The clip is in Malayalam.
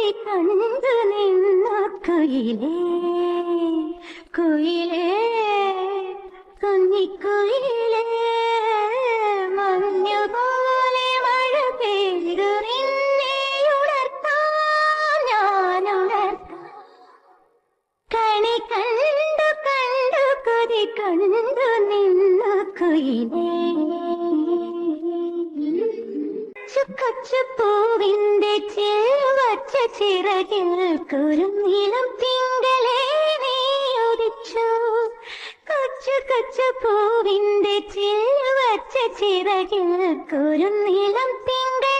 കൊതി കണ്ടു നിന്നു കുയിലേ കുയിലേ കുഞ്ഞിക്കുയിലേ മഞ്ഞുപോലെ മഴ പെയ്തു നിന്നെ ഉണർത്താൻ ഞാൻ ഉണർത്താം കണി കണ്ടു കണ്ടു കൊതി കണ്ടു നിന്നു കുയിലേ കൊച്ചുപൂവിന്റെ ചെവച്ച ചിറകിൽ കുറുനീളം തിങ്കളെ നീ ഉദിച്ചു കൊച്ചു കൊച്ചു പൂവിന്റെ ചെവച്ച ചിറകിൽ കുറുനീളം തിങ്കൾ